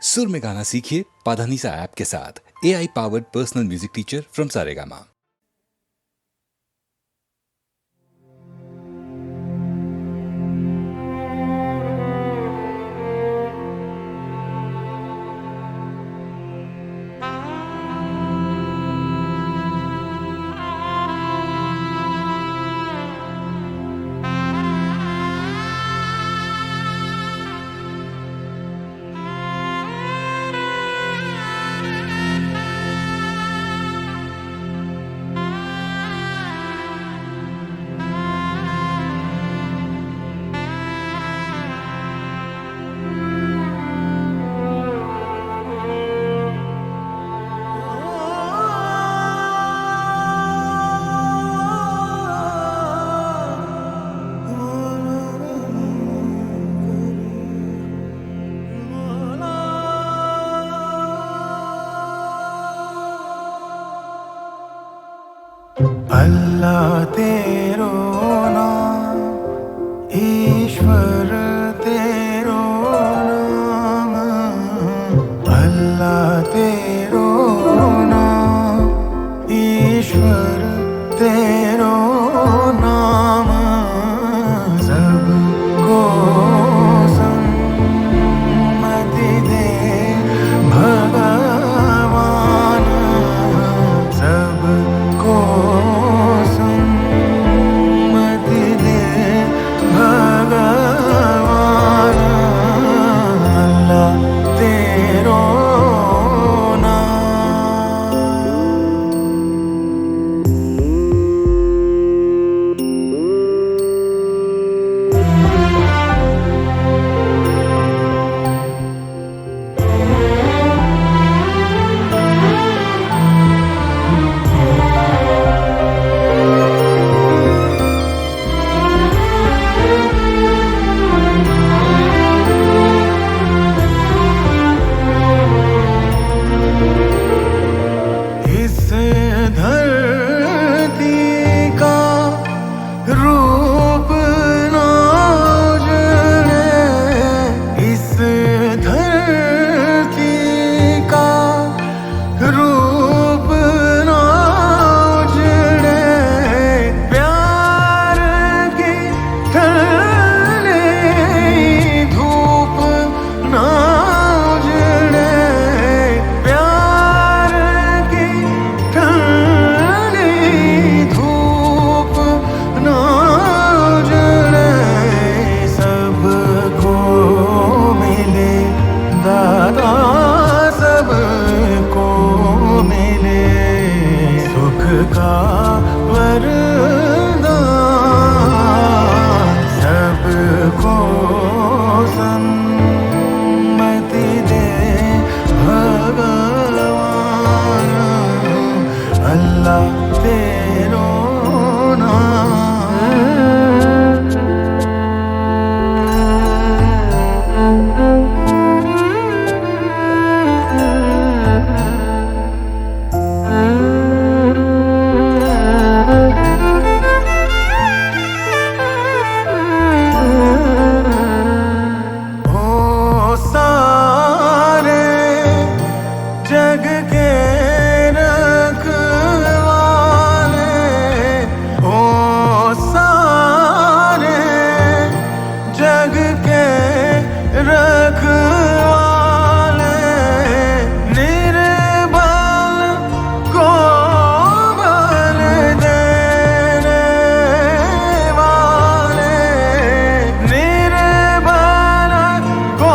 सुर में गाना सीखिए पाधानीसा ऐप के साथ। AI powered personal music teacher from Saregama. Allah तेरो नाम, ईश्वर तेरो नाम। अल्लाह तेरो नाम, ईश्वर तेरो नाम। सबको सम्मति दे भगवान, सबको सम्मति दे भगवान। अल्लाह तेरो इस धरती का रूप ना उजड़े, इस धरती का रूप ना उजड़े। प्यार की ठंडी धूप ना उजड़े, प्यार की ठंडी धूप ना उजड़े। सबको मिले दादा, सबको मिले सुख का वरदान। सबको सम्मति दे भगवान। अल्लाह तेरो ओ सारे जग के रखवाले, ओ सारे जग के रखवाले। निर्बल को बल देने वाले, निर्बल को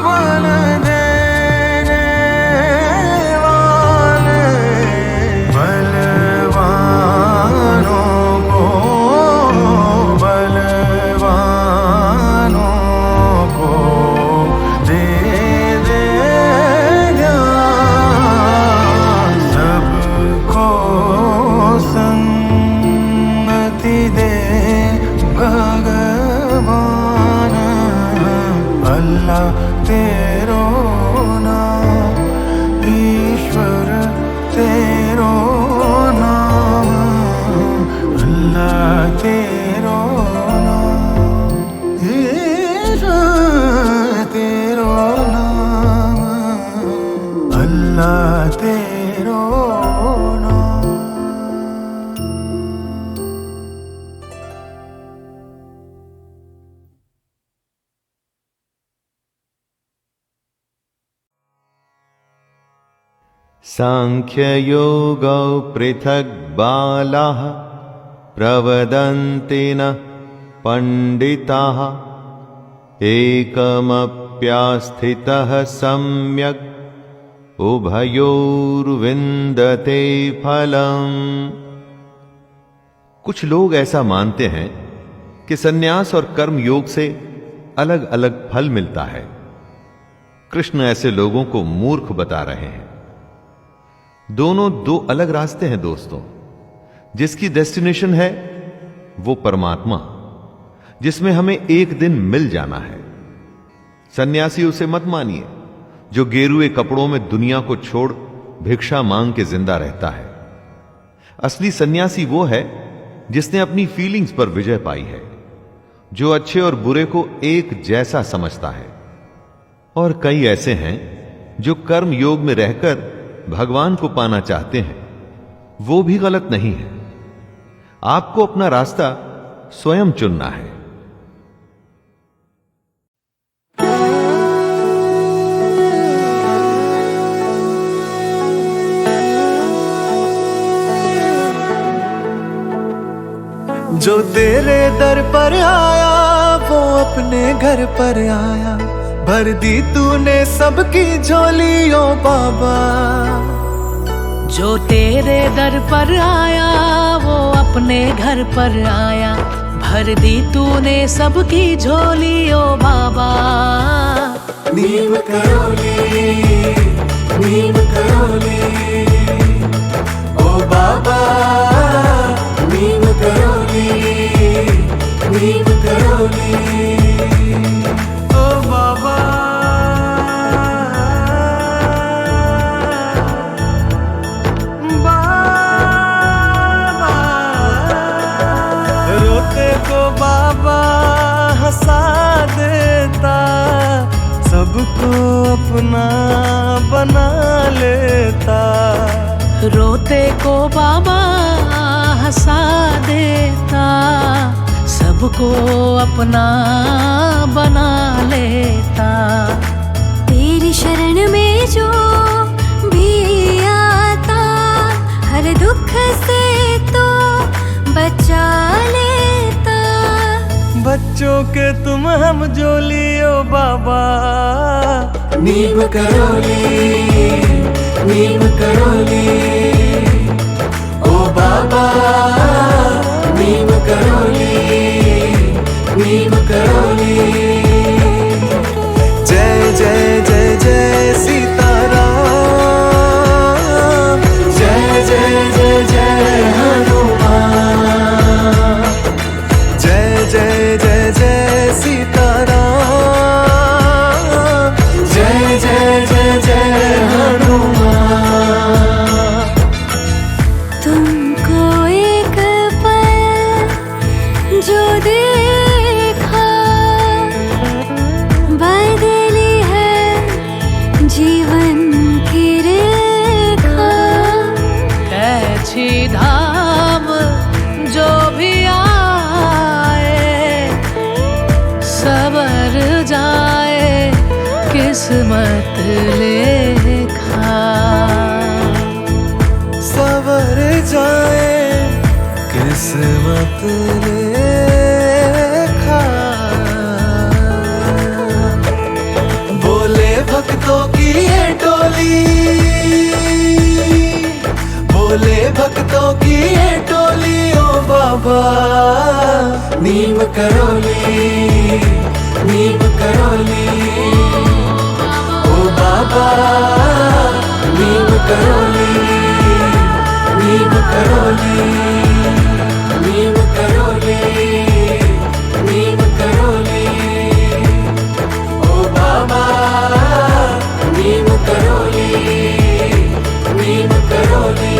बल देने वाले। बलवानों को, बलवानों को दे दे ज्ञान। सबको सम्मति दे भगवान। अल्लाह तेरो नाम, ईश्वर तेरो नाम। अल्लाह तेरो नाम, ईश्वर तेरो नाम। अल्लाह तेरो नाम। सांख्ययोगौ पृथक् बालाः प्रवदन्ति न पंडिताः एकमप्यास्थितः सम्यक् उभयोर्विन्दते फलम्। कुछ लोग ऐसा मानते हैं कि सन्यास और कर्म योग से अलग अलग फल मिलता है। कृष्ण ऐसे लोगों को मूर्ख बता रहे हैं। दोनों दो अलग रास्ते हैं दोस्तों। जिसकी डेस्टिनेशन है वो परमात्मा, जिसमें हमें एक दिन मिल जाना है। सन्यासी उसे मत मानिए जो गेरुए कपड़ों में दुनिया को छोड़ भिक्षा मांग के जिंदा रहता है। असली सन्यासी वो है जिसने अपनी फीलिंग्स पर विजय पाई है, जो अच्छे और बुरे को एक जैसा समझता है। और कई ऐसे हैं जो कर्म योग में रहकर भगवान को पाना चाहते हैं। वो भी गलत नहीं है। आपको अपना रास्ता स्वयं चुनना है। जो तेरे दर पर आया वो अपने घर पर आया, भर दी तूने सबकी झोली ओ बाबा। जो तेरे दर पर आया वो अपने घर पर आया, भर दी तूने सबकी झोली ओ बाबा। नीम करोली ओ बाबा, नीम करोली ओ बाबा। रोते को बाबा हंसा देता, सबको अपना बना लेता। रोते को बाबा हंसा देता, सबको अपना बना लेता। तेरी शरण में जो भी आता, हर दुख से तो बचा लेता। बच्चों के तुम हम जोली ओ बाबा। नीम करोली ओ बाबा, नीम करोली। जय जय जय जय सीताराम, जय जय जय जय हनुमान। जय जय जय जय सीताराम, जय जय जय जय हनुमान। तुमको एक पल जो देखा, बदली है जीवन की रेखा। ऐसी धाम जो भी आए, सबर जाए किस्मत लेखा। सवर जाए किस्मत लेखा। बोले भक्तों की ये टोली, बोले भक्तों की ये टोली ओ बाबा। नीम करोली ओ बाबा, नीम करोली ओ बाबा। नीम करोली।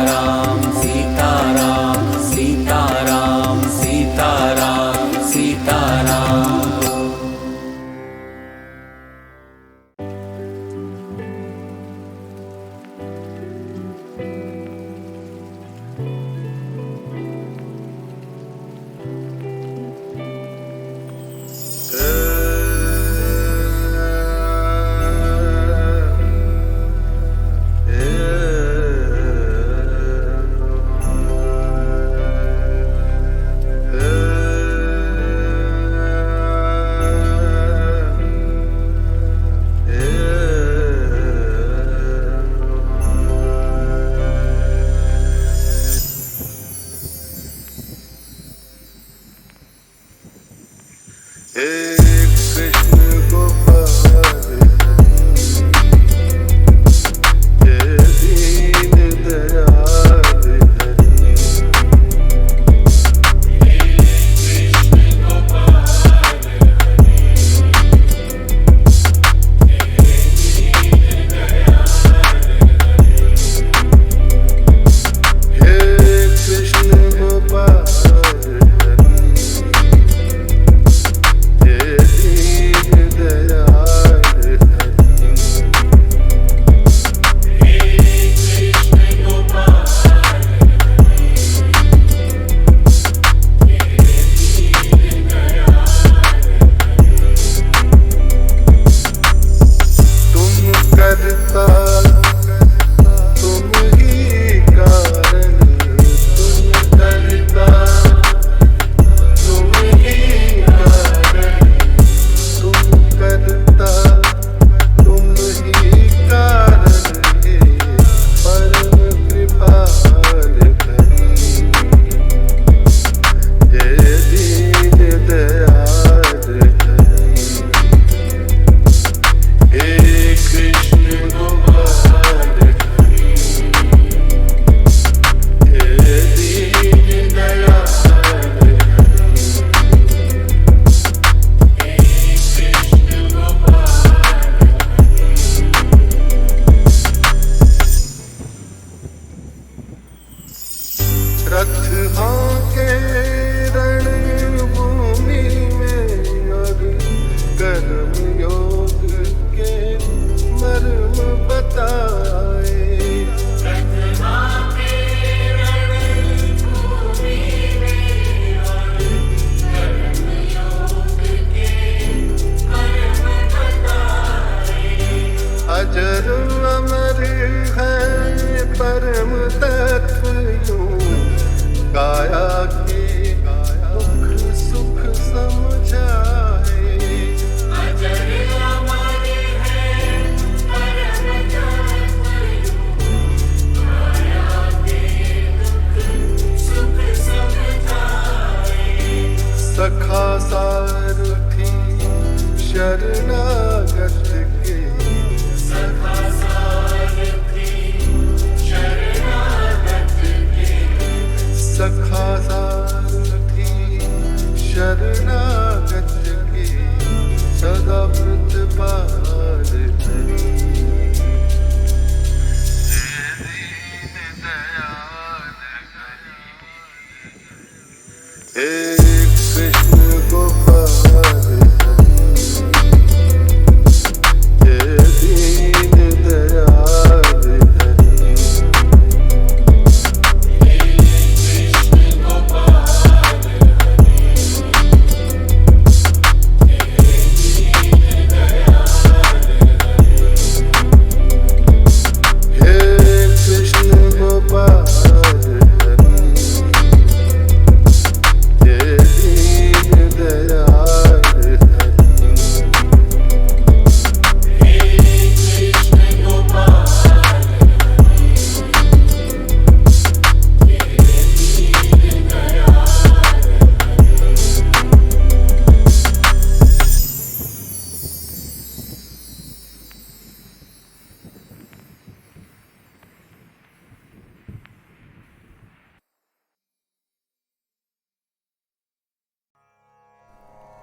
सीताराम सीताराम सीताराम सीताराम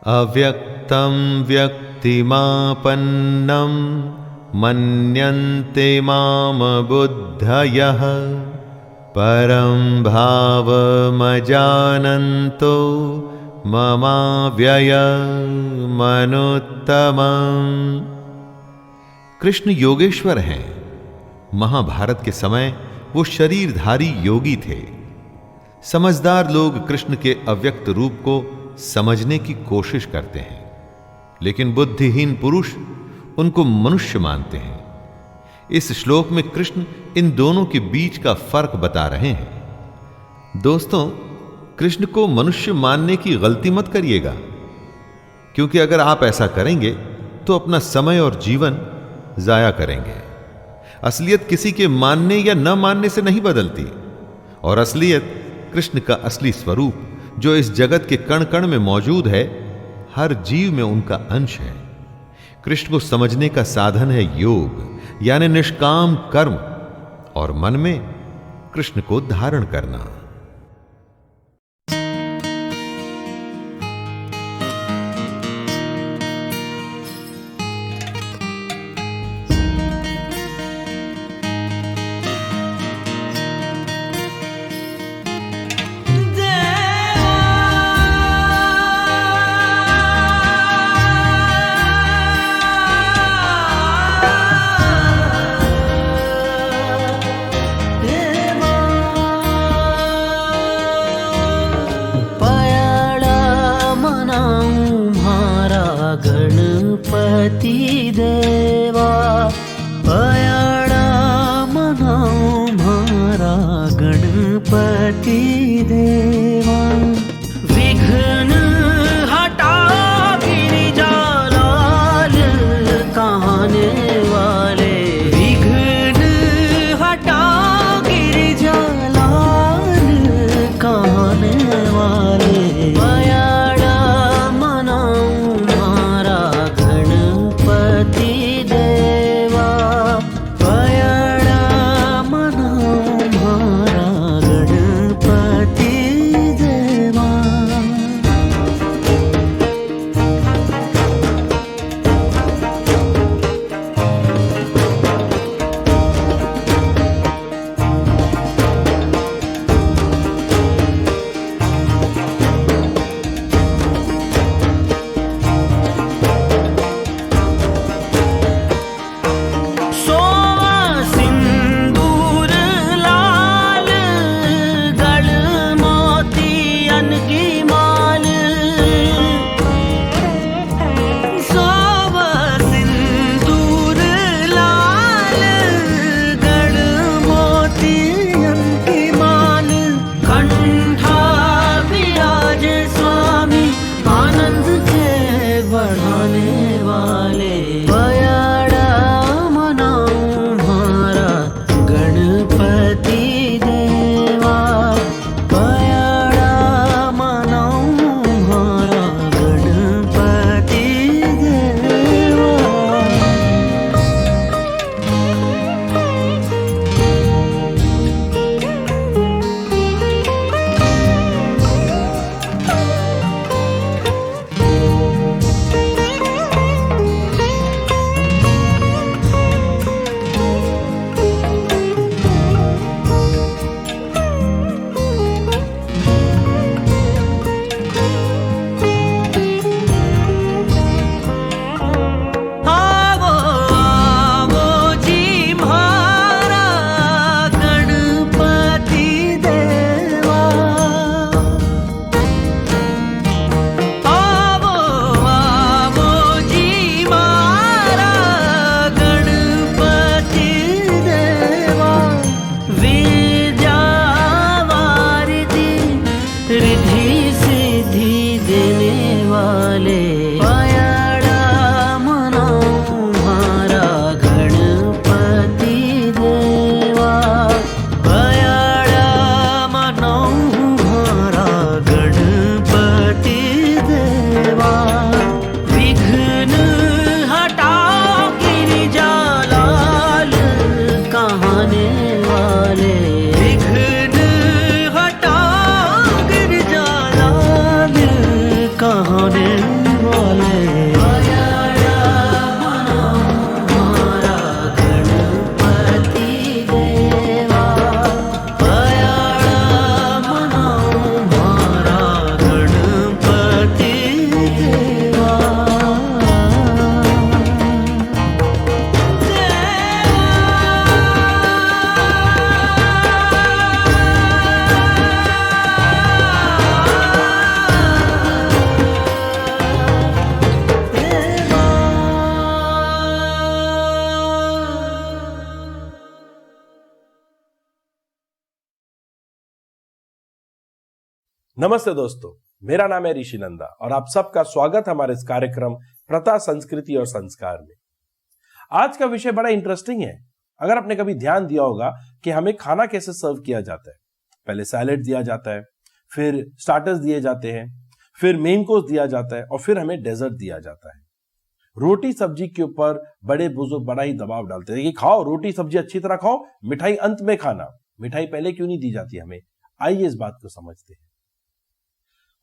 अव्यक्तं व्यक्तिमापन्नं मन्यन्ते माम बुद्धयः परं भावमजानन्तो ममाव्ययमनुत्तमम्। कृष्ण योगेश्वर हैं। महाभारत के समय वो शरीरधारी योगी थे। समझदार लोग कृष्ण के अव्यक्त रूप को समझने की कोशिश करते हैं, लेकिन बुद्धिहीन पुरुष उनको मनुष्य मानते हैं। इस श्लोक में कृष्ण इन दोनों के बीच का फर्क बता रहे हैं। दोस्तों, कृष्ण को मनुष्य मानने की गलती मत करिएगा, क्योंकि अगर आप ऐसा करेंगे तो अपना समय और जीवन जाया करेंगे। असलियत किसी के मानने या न मानने से नहीं बदलती, और असलियत कृष्ण का असली स्वरूप जो इस जगत के कण कण में मौजूद है, हर जीव में उनका अंश है। कृष्ण को समझने का साधन है योग यानी निष्काम कर्म, और मन में कृष्ण को धारण करना। गणपति देवा पयाड़ा मनाओ मारा गणपति देवा। विघ्न हटा गिरिजा लाल कहने वाले, विघ्न हटा गिरिजा लाल कहने वाले। पयाड़ा मनाओ मारा गणपति देवा, पयाड़ा मनाओ मारा गणपति देवा। सोवा सिंदूर लाल गल मोतियन की माल। सोवा सिंदूर लाल गल मोतियन की माल। कंठा विराज स्वामी आनंद के बढ़ाने वाले। पयाड़ा मनाओ मारा गणपति देवा, पयाड़ा मनाओ मारा गणपति देवा। आवो आवो जी म्हारा गणपति देवा। आवो आवो जी म्हारा गणपति देवा। विद्यावारिधि रिद्धि सिद्धि देने वाले। पयाड़ा मनाओ मारा गणपति देवा, पयाड़ा मनाओ मारा गणपति देवा। विघ्न हटाओ गिरिजा लाल कहने वाले, विघ्न हटाओ गिरिजा लाल कहने वाले। पयाड़ा मनाओ मारा गणपति देवा, पयाड़ा मनाओ मारा गणपति देवा। नमस्ते दोस्तों, मेरा नाम है ऋषि नंदा और आप सबका स्वागत हमारे इस कार्यक्रम प्रथा, संस्कृति और संस्कार में। आज का विषय बड़ा इंटरेस्टिंग है। अगर आपने कभी ध्यान दिया होगा कि हमें खाना कैसे सर्व किया जाता है। पहले सैलेड दिया जाता है, फिर स्टार्टर्स दिए जाते हैं, फिर मेन कोर्स दिया जाता है और फिर हमें डेजर्ट दिया जाता है। रोटी सब्जी के ऊपर बड़े बुजुर्ग बड़ा ही दबाव डालते हैं कि खाओ रोटी सब्जी अच्छी तरह खाओ, मिठाई अंत में खाना। मिठाई पहले क्यों नहीं दी जाती हमें? आइए इस बात को समझते हैं।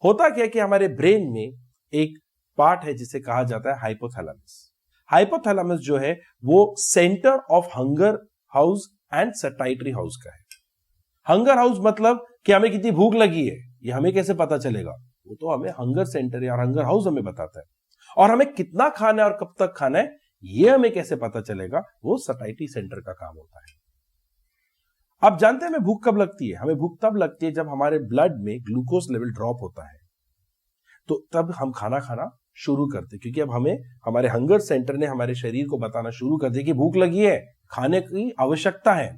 होता क्या कि हमारे ब्रेन में एक पार्ट है जिसे कहा जाता है हाइपोथैलेमस। हाइपोथैलेमस जो है वो centre of hunger house and satisfactory house का है। हंगर हाउस मतलब कि हमें कितनी भूख लगी है, ये हमें कैसे पता चलेगा? वो तो हमें हंगर सेंटर या हंगर हाउस हमें बताता है। और हमें कितना खाना है और कब तक खाना है ये हमें कैसे पता चलेगा? वो सैटिस्फैक्टरी सेंटर का काम होता है। आप जानते हैं हमें भूख कब लगती है? हमें भूख तब लगती है जब हमारे ब्लड में ग्लूकोज लेवल ड्रॉप होता है, तो तब हम खाना खाना शुरू करते, क्योंकि अब हमें हमारे हंगर सेंटर ने हमारे शरीर को बताना शुरू कर दिया कि भूख लगी है, खाने की आवश्यकता है।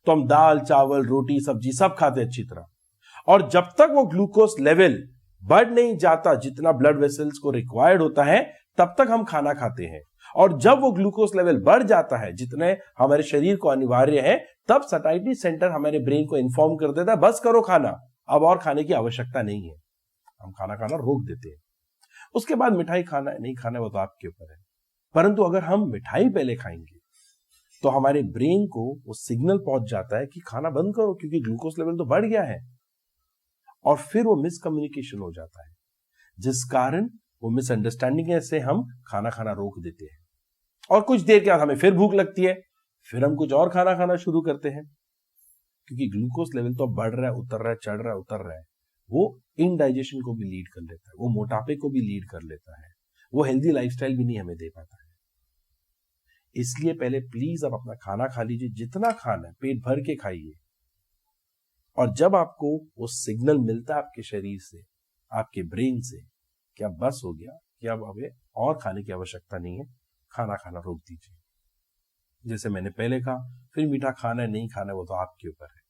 तो हम दाल चावल रोटी सब्जी सब खाते अच्छी तरह, और जब तक वो ग्लूकोज लेवल बढ़ नहीं जाता जितना ब्लड वेसल्स को रिक्वायर्ड होता है, तब तक हम खाना खाते हैं। और जब वो ग्लूकोज लेवल बढ़ जाता है जितने हमारे शरीर को अनिवार्य है, तब सैटिस्फैक्टरी सेंटर हमारे ब्रेन को इंफॉर्म कर देता है बस करो खाना, अब और खाने की आवश्यकता नहीं है। हम खाना खाना रोक देते हैं। उसके बाद मिठाई खाना है नहीं खाना है वो तो आपके ऊपर है, परंतु अगर हम मिठाई पहले खाएंगे तो हमारे ब्रेन को वो सिग्नल पहुंच जाता है कि खाना बंद करो, क्योंकि ग्लूकोज लेवल तो बढ़ गया है। और फिर वो मिसकम्युनिकेशन हो जाता है, जिस कारण वो मिसअंडरस्टैंडिंग से हम खाना खाना रोक देते हैं। और कुछ देर के बाद हमें फिर भूख लगती है, फिर हम कुछ और खाना खाना शुरू करते हैं, क्योंकि ग्लूकोज लेवल तो बढ़ रहा है उतर रहा है चढ़ रहा है उतर रहा है। वो इनडाइजेशन को भी लीड कर लेता है, वो मोटापे को भी लीड कर लेता है, वो हेल्दी लाइफस्टाइल भी नहीं हमें दे पाता है। इसलिए पहले प्लीज आप अपना खाना खा लीजिए, जितना खाना है पेट भर के खाइए। और जब आपको वो सिग्नल मिलता है आपके शरीर से, आपके ब्रेन से कि अब बस हो गया, कि अब हमें और खाने की आवश्यकता नहीं है, खाना खाना रोक दीजिए। जैसे मैंने पहले कहा, फिर मीठा खाना है नहीं खाना है वो तो आपके ऊपर है।